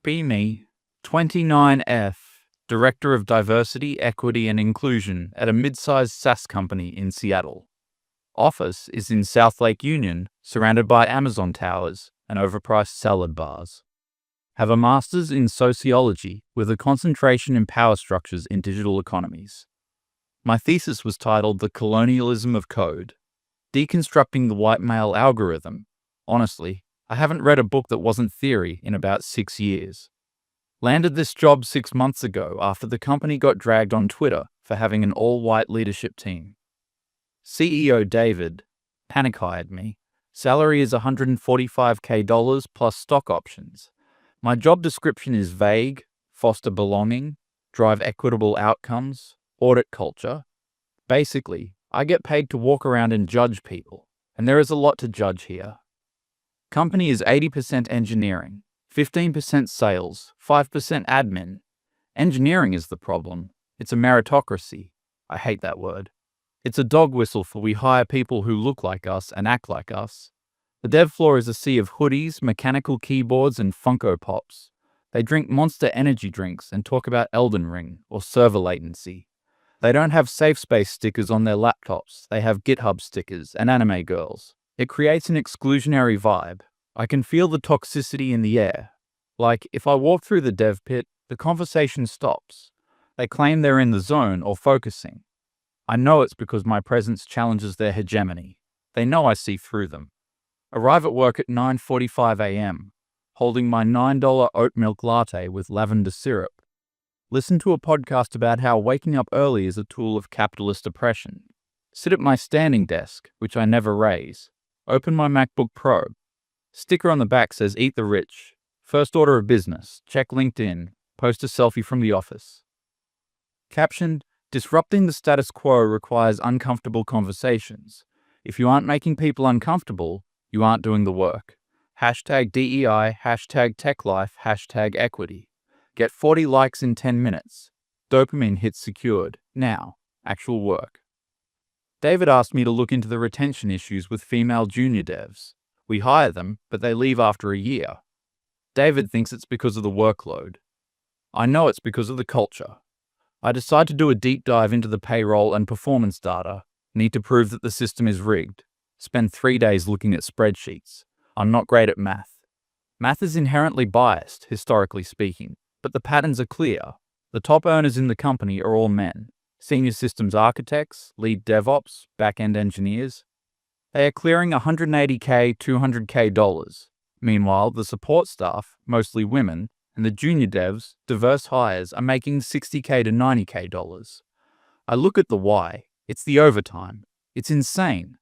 Be me, 29F, Director of Diversity, Equity and Inclusion at a mid-sized SaaS company in Seattle. Office is in South Lake Union, surrounded by Amazon towers and overpriced salad bars. Have a master's in sociology with a concentration in power structures in digital economies. My thesis was titled The Colonialism of Code, Deconstructing the White Male Algorithm. Honestly, I haven't read a book that wasn't theory in about 6 years. Landed this job 6 months ago after the company got dragged on Twitter for having an all-white leadership team. CEO David PANICS hired me. Salary is $145K plus stock options. My job description is vague: foster belonging, drive equitable outcomes, audit culture. Basically, I get paid to walk around and judge people, and there is a lot to judge here. Company is 80% engineering, 15% sales, 5% admin. Engineering is the problem. It's a meritocracy. I hate that word. It's a dog whistle for we hire people who look like us and act like us. The dev floor is a sea of hoodies, mechanical keyboards, and Funko Pops. They drink Monster energy drinks and talk about Elden Ring or server latency. They don't have safe space stickers on their laptops. They have GitHub stickers and anime girls. It creates an exclusionary vibe. I can feel the toxicity in the air. Like, if I walk through the dev pit, the conversation stops. They claim they're in the zone or focusing. I know it's because my presence challenges their hegemony. They know I see through them. Arrive at work at 9:45 a.m., holding my $9 oat milk latte with lavender syrup. Listen to a podcast about how waking up early is a tool of capitalist oppression. Sit at my standing desk, which I never raise. Open my MacBook Pro. Sticker on the back says "Eat the Rich." First order of business. Check LinkedIn. Post a selfie from the office. Caption: Disrupting the status quo requires uncomfortable conversations. If you aren't making people uncomfortable, you aren't doing the work. Hashtag DEI, hashtag TechLife, hashtag equity. Get 40 likes in 10 minutes. Dopamine hits secured. Now, actual work. David asked me to look into the retention issues with female junior devs. We hire them, but they leave after a year. David thinks it's because of the workload. I know it's because of the culture. I decide to do a deep dive into the payroll and performance data. Need to prove that the system is rigged. Spend 3 days looking at spreadsheets. I'm not great at math. Math is inherently biased, historically speaking, but the patterns are clear. The top earners in the company are all men. Senior systems architects, lead DevOps, back-end engineers. They are clearing $180K, $200K. Meanwhile, the support staff, mostly women, and the junior devs, diverse hires, are making $60K to $90K. I look at the why. It's the overtime. It's insane.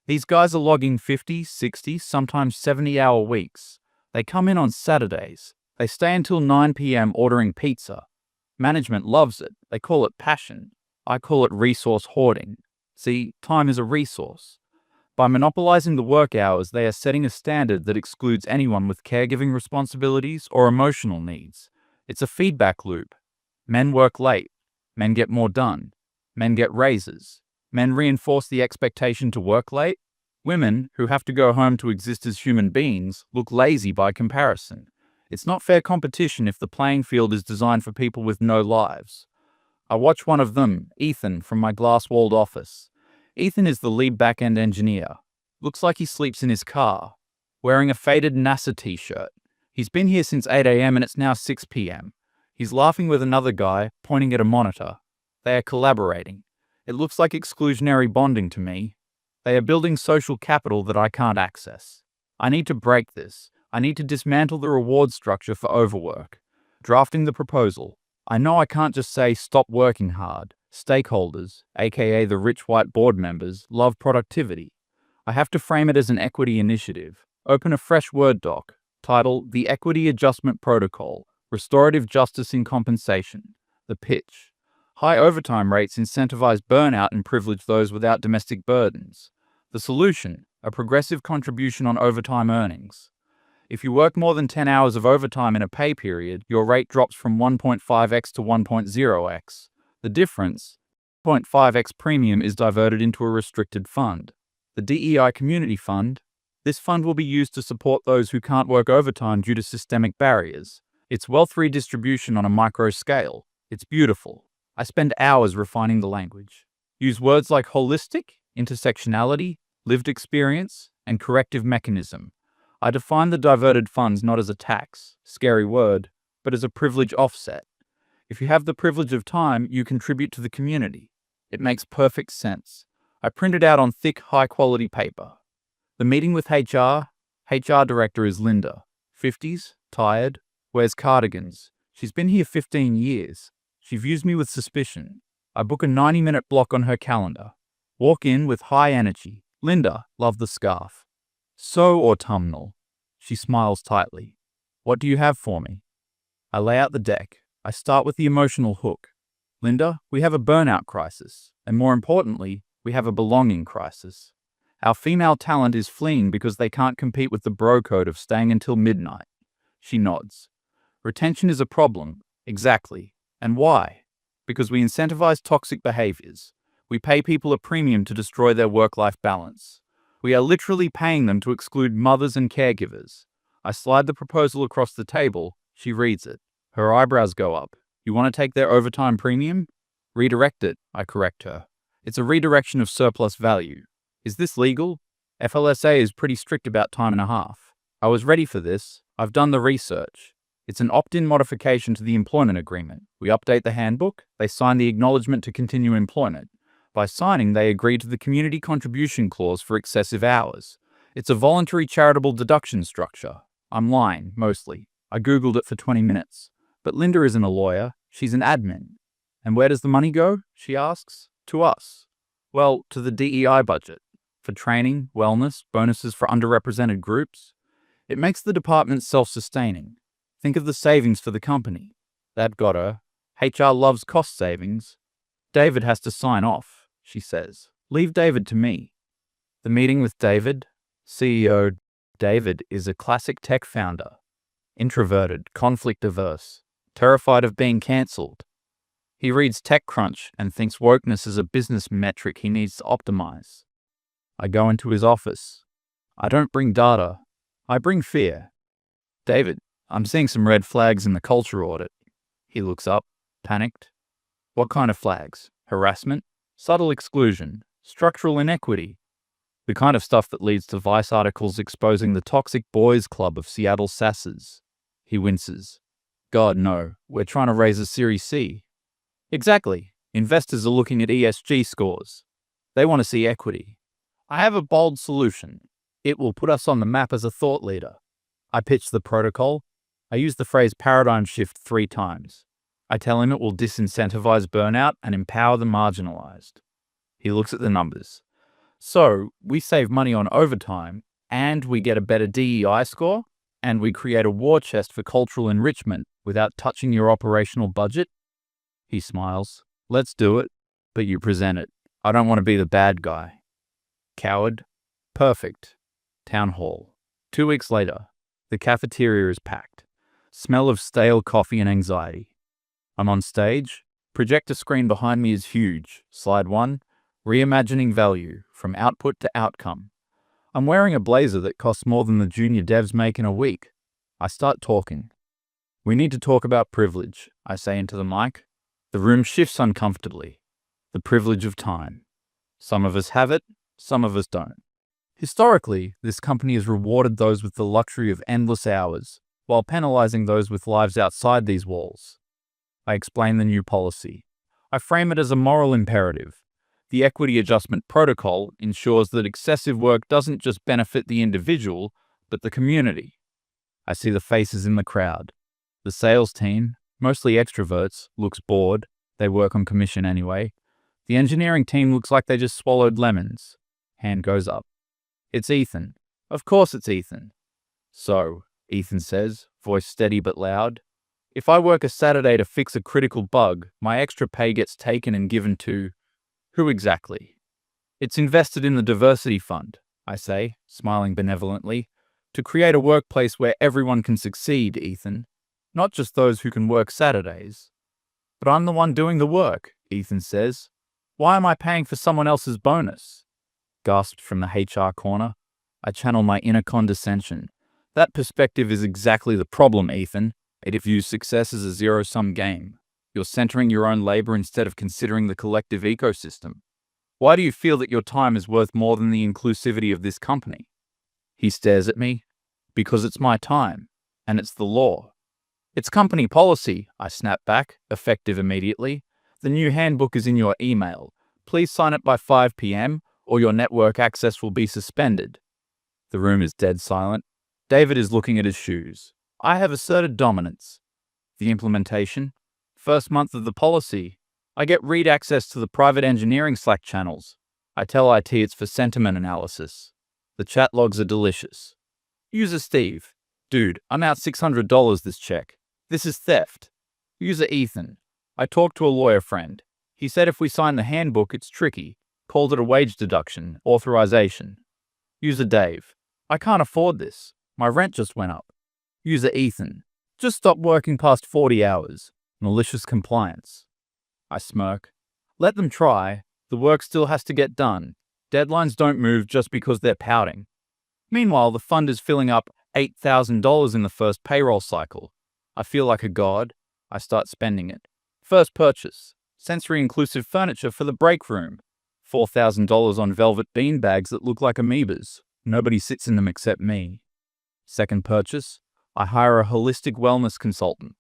These guys are logging 50, 60, sometimes 70-hour weeks. They come in on Saturdays. They stay until 9 p.m. ordering pizza. Management loves it. They call it passion. I call it resource hoarding. See, time is a resource. By monopolizing the work hours, they are setting a standard that excludes anyone with caregiving responsibilities or emotional needs. It's a feedback loop. Men work late. Men get more done. Men get raises. Men reinforce the expectation to work late. Women, who have to go home to exist as human beings, look lazy by comparison. It's not fair competition if the playing field is designed for people with no lives. I watch one of them, Ethan, from my glass-walled office. Ethan is the lead back-end engineer. Looks like he sleeps in his car. Wearing a faded NASA t-shirt. He's been here since 8 a.m. and it's now 6 p.m. He's laughing with another guy, pointing at a monitor. They are collaborating. It looks like exclusionary bonding to me. They are building social capital that I can't access. I need to break this. I need to dismantle the reward structure for overwork. Drafting the proposal. I know I can't just say stop working hard. Stakeholders, aka the rich white board members, love productivity. I have to frame it as an equity initiative. Open a fresh Word doc. Title: The Equity Adjustment Protocol. Restorative Justice in Compensation. The pitch. High overtime rates incentivize burnout and privilege those without domestic burdens. The solution: a progressive contribution on overtime earnings. If you work more than 10 hours of overtime in a pay period, your rate drops from 1.5x to 1.0x. The difference, 0.5x premium, is diverted into a restricted fund. The DEI Community Fund. This fund will be used to support those who can't work overtime due to systemic barriers. It's wealth redistribution on a micro scale. It's beautiful. I spend hours refining the language. Use words like holistic, intersectionality, lived experience, and corrective mechanism. I define the diverted funds not as a tax, scary word, but as a privilege offset. If you have the privilege of time, you contribute to the community. It makes perfect sense. I print it out on thick, high-quality paper. The meeting with HR director is Linda. 50s, tired, wears cardigans. She's been here 15 years. She views me with suspicion. I book a 90-minute block on her calendar. Walk in with high energy. Linda, love the scarf. So autumnal. She smiles tightly. What do you have for me? I lay out the deck. I start with the emotional hook. Linda, we have a burnout crisis. And more importantly, we have a belonging crisis. Our female talent is fleeing because they can't compete with the bro code of staying until midnight. She nods. Retention is a problem. Exactly. And why? Because we incentivize toxic behaviors. We pay people a premium to destroy their work-life balance. We are literally paying them to exclude mothers and caregivers. I slide the proposal across the table. She reads it. Her eyebrows go up. You want to take their overtime premium? Redirect it, I correct her. It's a redirection of surplus value. Is this legal? FLSA is pretty strict about time and a half. I was ready for this. I've done the research. It's an opt-in modification to the employment agreement. We update the handbook. They sign the acknowledgement to continue employment. By signing, they agree to the community contribution clause for excessive hours. It's a voluntary charitable deduction structure. I'm lying, mostly. I Googled it for 20 minutes. But Linda isn't a lawyer. She's an admin. And where does the money go? She asks. To us. Well, to the DEI budget. For training, wellness, bonuses for underrepresented groups. It makes the department self-sustaining. Think of the savings for the company. That got her. HR loves cost savings. David has to sign off, she says. Leave David to me. The meeting with David, CEO David, is a classic tech founder. Introverted, conflict-averse, terrified of being cancelled. He reads TechCrunch and thinks wokeness is a business metric he needs to optimize. I go into his office. I don't bring data. I bring fear. David, I'm seeing some red flags in the culture audit. He looks up, panicked. What kind of flags? Harassment? Subtle exclusion? Structural inequity? The kind of stuff that leads to Vice articles exposing the toxic boys club of Seattle sasses. He winces. God, no. We're trying to raise a Series C. Exactly. Investors are looking at ESG scores. They want to see equity. I have a bold solution. It will put us on the map as a thought leader. I pitch the protocol. I use the phrase paradigm shift 3 times. I tell him it will disincentivize burnout and empower the marginalized. He looks at the numbers. So, we save money on overtime, and we get a better DEI score, and we create a war chest for cultural enrichment without touching your operational budget? He smiles. Let's do it, but you present it. I don't want to be the bad guy. Coward. Perfect. Town hall. 2 weeks later, the cafeteria is packed. Smell of stale coffee and anxiety. I'm on stage. Projector screen behind me is huge. Slide 1. Reimagining value from output to outcome. I'm wearing a blazer that costs more than the junior devs make in a week. I start talking. We need to talk about privilege, I say into the mic. The room shifts uncomfortably. The privilege of time. Some of us have it, some of us don't. Historically, this company has rewarded those with the luxury of endless hours, while penalizing those with lives outside these walls. I explain the new policy. I frame it as a moral imperative. The Equity Adjustment Protocol ensures that excessive work doesn't just benefit the individual, but the community. I see the faces in the crowd. The sales team, mostly extroverts, looks bored. They work on commission anyway. The engineering team looks like they just swallowed lemons. Hand goes up. It's Ethan. Of course it's Ethan. So, Ethan says, voice steady but loud, if I work a Saturday to fix a critical bug, my extra pay gets taken and given to... Who exactly? It's invested in the diversity fund, I say, smiling benevolently, to create a workplace where everyone can succeed, Ethan. Not just those who can work Saturdays. But I'm the one doing the work, Ethan says. Why am I paying for someone else's bonus? Gasped from the HR corner. I channel my inner condescension. That perspective is exactly the problem, Ethan. It views success as a zero-sum game. You're centering your own labor instead of considering the collective ecosystem. Why do you feel that your time is worth more than the inclusivity of this company? He stares at me. Because it's my time, and it's the law. It's company policy, I snap back, effective immediately. The new handbook is in your email. Please sign it by 5 p.m. or your network access will be suspended. The room is dead silent. David is looking at his shoes. I have asserted dominance. The implementation. First month of the policy. I get read access to the private engineering Slack channels. I tell IT it's for sentiment analysis. The chat logs are delicious. User Steve. Dude, I'm out $600 this check. This is theft. User Ethan. I talked to a lawyer friend. He said if we sign the handbook, it's tricky. Called it a wage deduction, authorization. User Dave. I can't afford this. My rent just went up. User Ethan. Just stop working past 40 hours. Malicious compliance. I smirk. Let them try. The work still has to get done. Deadlines don't move just because they're pouting. Meanwhile, the fund is filling up $8,000 in the first payroll cycle. I feel like a god. I start spending it. First purchase. Sensory-inclusive furniture for the break room. $4,000 on velvet beanbags that look like amoebas. Nobody sits in them except me. Second purchase. I hire a holistic wellness consultant.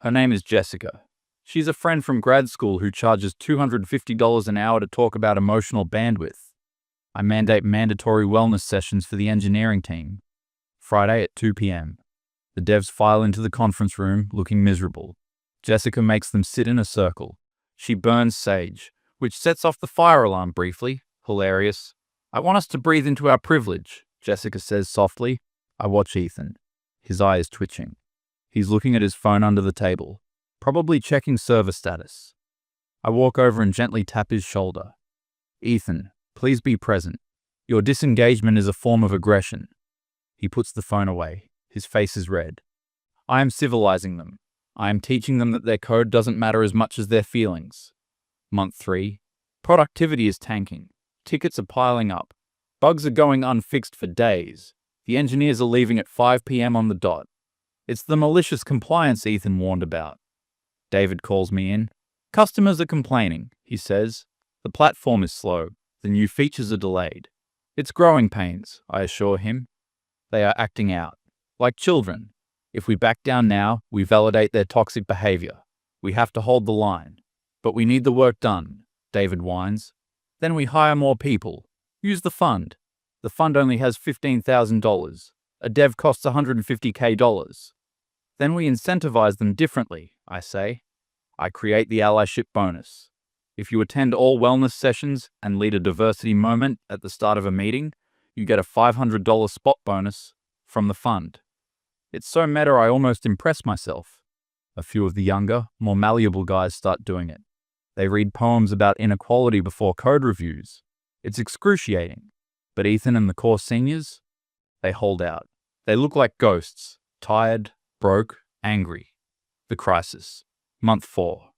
Her name is Jessica. She's a friend from grad school who charges $250 an hour to talk about emotional bandwidth. I mandate mandatory wellness sessions for the engineering team. Friday at 2 p.m. The devs file into the conference room, looking miserable. Jessica makes them sit in a circle. She burns sage, which sets off the fire alarm briefly. Hilarious. I want us to breathe into our privilege, Jessica says softly. I watch Ethan. His eye is twitching. He's looking at his phone under the table, probably checking server status. I walk over and gently tap his shoulder. Ethan, please be present. Your disengagement is a form of aggression. He puts the phone away. His face is red. I am civilizing them. I am teaching them that their code doesn't matter as much as their feelings. Month 3. Productivity is tanking. Tickets are piling up. Bugs are going unfixed for days. The engineers are leaving at 5 p.m. on the dot. It's the malicious compliance Ethan warned about. David calls me in. Customers are complaining, he says. The platform is slow. The new features are delayed. It's growing pains, I assure him. They are acting out. Like children. If we back down now, we validate their toxic behavior. We have to hold the line. But we need the work done, David whines. Then we hire more people. Use the fund. The fund only has $15,000. A dev costs $150K. Then we incentivize them differently, I say. I create the allyship bonus. If you attend all wellness sessions and lead a diversity moment at the start of a meeting, you get a $500 spot bonus from the fund. It's so meta I almost impress myself. A few of the younger, more malleable guys start doing it. They read poems about inequality before code reviews. It's excruciating. But Ethan and the core seniors, they hold out. They look like ghosts, tired, broke, angry. The crisis. Month 4.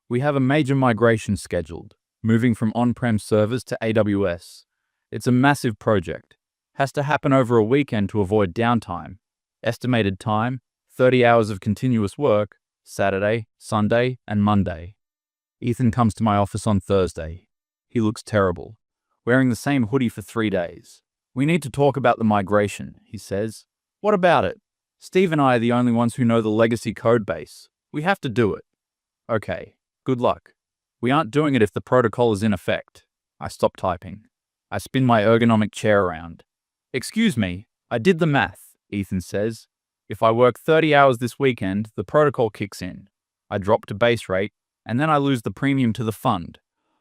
We have a major migration scheduled, moving from on-prem servers to AWS. It's a massive project. Has to happen over a weekend to avoid downtime. Estimated time, 30 hours of continuous work, Saturday, Sunday, and Monday. Ethan comes to my office on Thursday. He looks terrible, wearing the same hoodie for 3 days. We need to talk about the migration, he says. What about it? Steve and I are the only ones who know the legacy code base. We have to do it. Okay, good luck. We aren't doing it if the protocol is in effect. I stop typing. I spin my ergonomic chair around. Excuse me, I did the math, Ethan says. If I work 30 hours this weekend, the protocol kicks in. I drop to base rate, and then I lose the premium to the fund.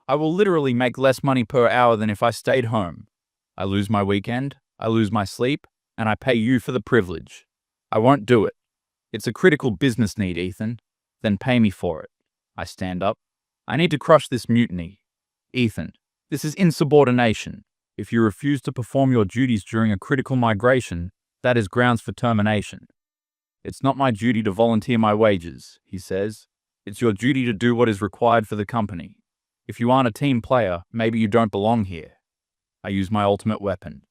I will literally make less money per hour than if I stayed home. I lose my weekend, I lose my sleep, and I pay you for the privilege. I won't do it. It's a critical business need, Ethan. Then pay me for it. I stand up. I need to crush this mutiny. Ethan, this is insubordination. If you refuse to perform your duties during a critical migration, that is grounds for termination. It's not my duty to volunteer my wages, he says. It's your duty to do what is required for the company. If you aren't a team player, maybe you don't belong here. I use my ultimate weapon.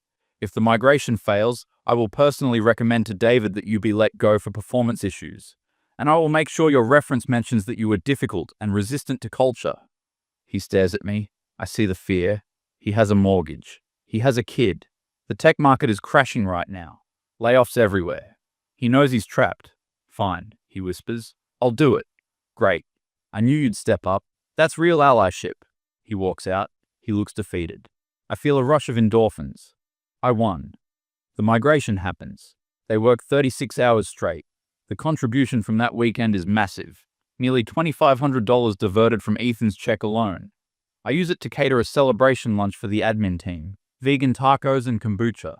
If the migration fails, I will personally recommend to David that you be let go for performance issues. and I will make sure your reference mentions that you were difficult and resistant to culture." He stares at me. I see the fear. He has a mortgage. He has a kid. The tech market is crashing right now. Layoffs everywhere. He knows he's trapped. "Fine," he whispers. "I'll do it." "Great. I knew you'd step up. That's real allyship." He walks out. He looks defeated. I feel a rush of endorphins. I won. The migration happens. They work 36 hours straight. The contribution from that weekend is massive. Nearly $2,500 diverted from Ethan's check alone. I use it to cater a celebration lunch for the admin team. Vegan tacos and kombucha.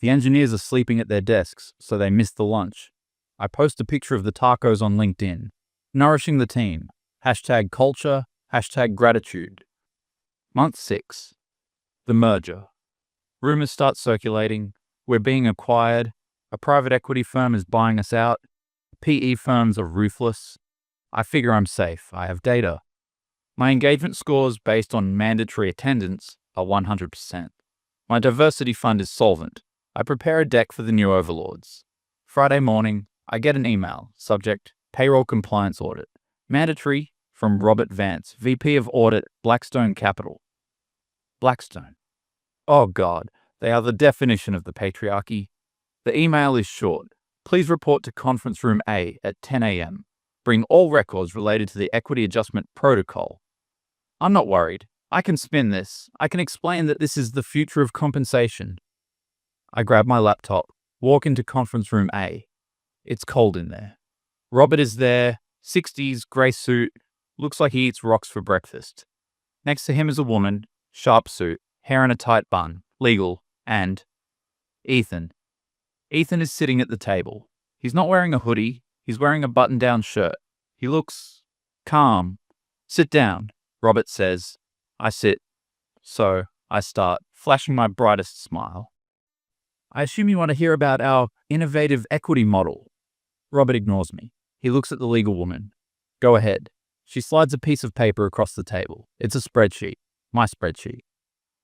The engineers are sleeping at their desks, so they miss the lunch. I post a picture of the tacos on LinkedIn. Nourishing the team. #culture, #gratitude. Month 6. The merger. Rumors start circulating. We're being acquired. A private equity firm is buying us out. PE firms are ruthless. I figure I'm safe. I have data. My engagement scores based on mandatory attendance are 100%. My diversity fund is solvent. I prepare a deck for the new overlords. Friday morning, I get an email. Subject: Payroll Compliance Audit. Mandatory, from Robert Vance, VP of Audit, Blackstone Capital. Blackstone. Oh God, they are the definition of the patriarchy. The email is short. Please report to conference room A at 10 a.m. Bring all records related to the equity adjustment protocol. I'm not worried. I can spin this. I can explain that this is the future of compensation. I grab my laptop, walk into conference room A. It's cold in there. Robert is there, 60s, grey suit, looks like he eats rocks for breakfast. Next to him is a woman, sharp suit, hair in a tight bun, legal, and Ethan. Ethan is sitting at the table. He's not wearing a hoodie. He's wearing a button-down shirt. He looks calm. "Sit down," Robert says. I sit. So I start, flashing my brightest smile. "I assume you want to hear about our innovative equity model." Robert ignores me. He looks at the legal woman. "Go ahead." She slides a piece of paper across the table. It's a spreadsheet. My spreadsheet.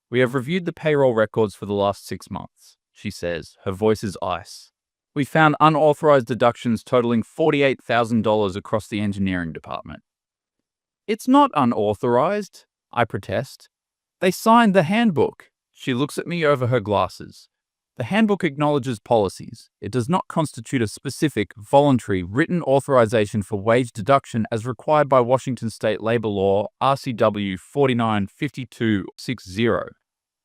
"We have reviewed the payroll records for the last 6 months," she says. Her voice is ice. "We found unauthorized deductions totaling $48,000 across the engineering department." "It's not unauthorized," I protest. "They signed the handbook." She looks at me over her glasses. "The handbook acknowledges policies. It does not constitute a specific, voluntary, written authorization for wage deduction as required by Washington State Labor Law RCW 495260.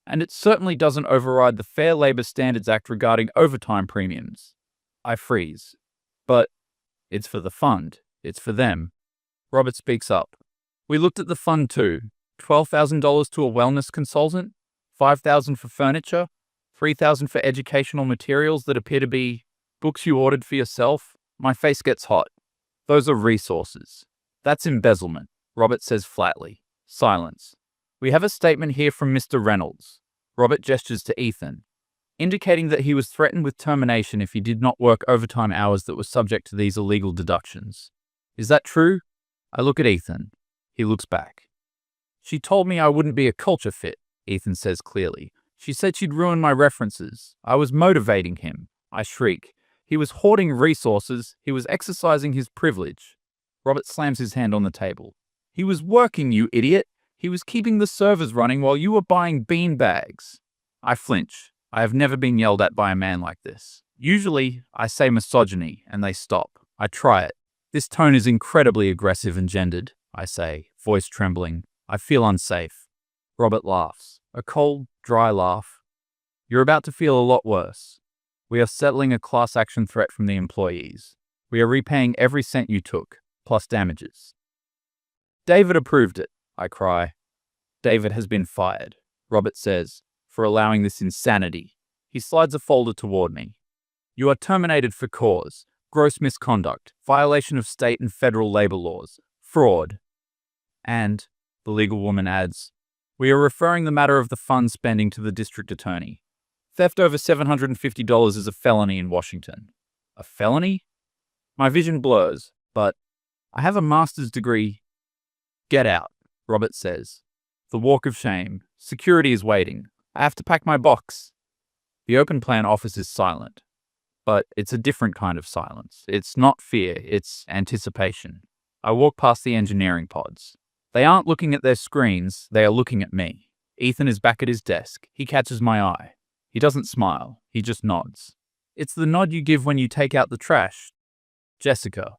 And it certainly doesn't override the Fair Labor Standards Act regarding overtime premiums." I freeze. "But it's for the fund. It's for them." Robert speaks up. "We looked at the fund too. $12,000 to a wellness consultant, $5,000 for furniture, $3,000 for educational materials that appear to be books you ordered for yourself." My face gets hot. "Those are resources. That's embezzlement," Robert says flatly. Silence. "We have a statement here from Mr. Reynolds." Robert gestures to Ethan, indicating that he was threatened with termination if he did not work overtime hours that were subject to these illegal deductions. "Is that true?" I look at Ethan. He looks back. "She told me I wouldn't be a culture fit," Ethan says clearly. "She said she'd ruin my references. I was motivating him." I shriek. "He was hoarding resources. He was exercising his privilege." Robert slams his hand on the table. "He was working, you idiot. He was keeping the servers running while you were buying bean bags." I flinch. I have never been yelled at by a man like this. Usually, I say misogyny, and they stop. I try it. "This tone is incredibly aggressive and gendered," I say, voice trembling. I feel unsafe. Robert laughs. A cold, dry laugh. "You're about to feel a lot worse. We are settling a class action threat from the employees. We are repaying every cent you took, plus damages." "David approved it," I cry. "David has been fired," Robert says, "for allowing this insanity." He slides a folder toward me. "You are terminated for cause, gross misconduct, violation of state and federal labor laws, fraud." And, the legal woman adds, "We are referring the matter of the fund spending to the district attorney. Theft over $750 is a felony in Washington." A felony? My vision blurs, but I have a master's degree. "Get out," Robert says. The walk of shame. Security is waiting. I have to pack my box. The open plan office is silent. But it's a different kind of silence. It's not fear, it's anticipation. I walk past the engineering pods. They aren't looking at their screens, they are looking at me. Ethan is back at his desk. He catches my eye. He doesn't smile, he just nods. It's the nod you give when you take out the trash. Jessica,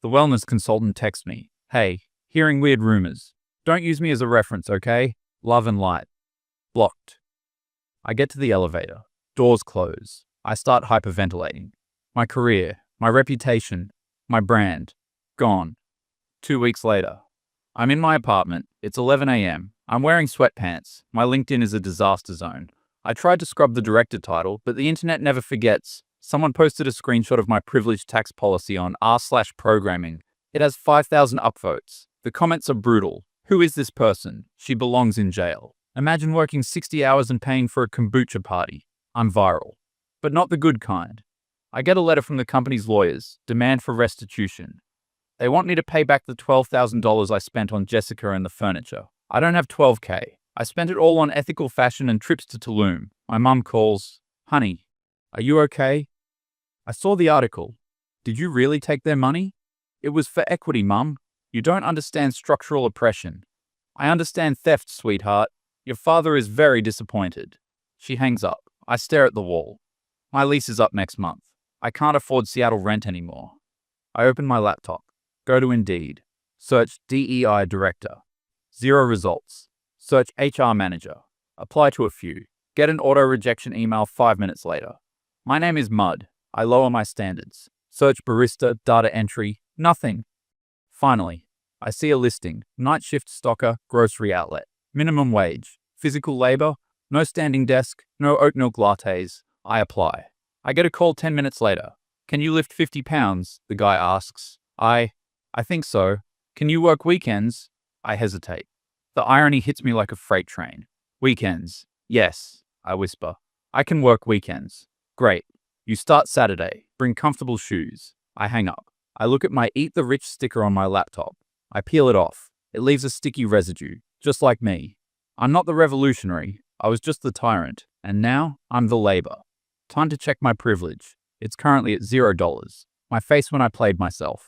the wellness consultant, texts me. Hey, hearing weird rumors. Don't use me as a reference, okay? Love and light. Blocked. I get to the elevator. Doors close. I start hyperventilating. My career, my reputation, my brand. Gone. 2 weeks later. I'm in my apartment. It's 11 a.m. I'm wearing sweatpants. My LinkedIn is a disaster zone. I tried to scrub the director title, but the internet never forgets. Someone posted a screenshot of my privileged tax policy on r/programming. It has 5,000 upvotes. The comments are brutal. Who is this person? She belongs in jail. Imagine working 60 hours and paying for a kombucha party. I'm viral. But not the good kind. I get a letter from the company's lawyers, demand for restitution. They want me to pay back the $12,000 I spent on Jessica and the furniture. I don't have $12K. I spent it all on ethical fashion and trips to Tulum. My mum calls. Honey, are you okay? I saw the article. Did you really take their money? It was for equity, Mum. You don't understand structural oppression. I understand theft, sweetheart. Your father is very disappointed. She hangs up. I stare at the wall. My lease is up next month. I can't afford Seattle rent anymore. I open my laptop. Go to Indeed. Search DEI Director. 0 results. Search HR Manager. Apply to a few. Get an auto-rejection email 5 minutes later. My name is Mud. I lower my standards. Search barista, data entry. Nothing. Finally, I see a listing. Night shift stocker, grocery outlet. Minimum wage. Physical labor. No standing desk. No oat milk lattes. I apply. I get a call 10 minutes later. Can you lift 50 pounds? The guy asks. I think so. Can you work weekends? I hesitate. The irony hits me like a freight train. Weekends. Yes, I whisper. I can work weekends. Great. You start Saturday. Bring comfortable shoes. I hang up. I look at my Eat the Rich sticker on my laptop. I peel it off. It leaves a sticky residue, just like me. I'm not the revolutionary. I was just the tyrant. And now, I'm the labor. Time to check my privilege. It's currently at $0. My face when I played myself.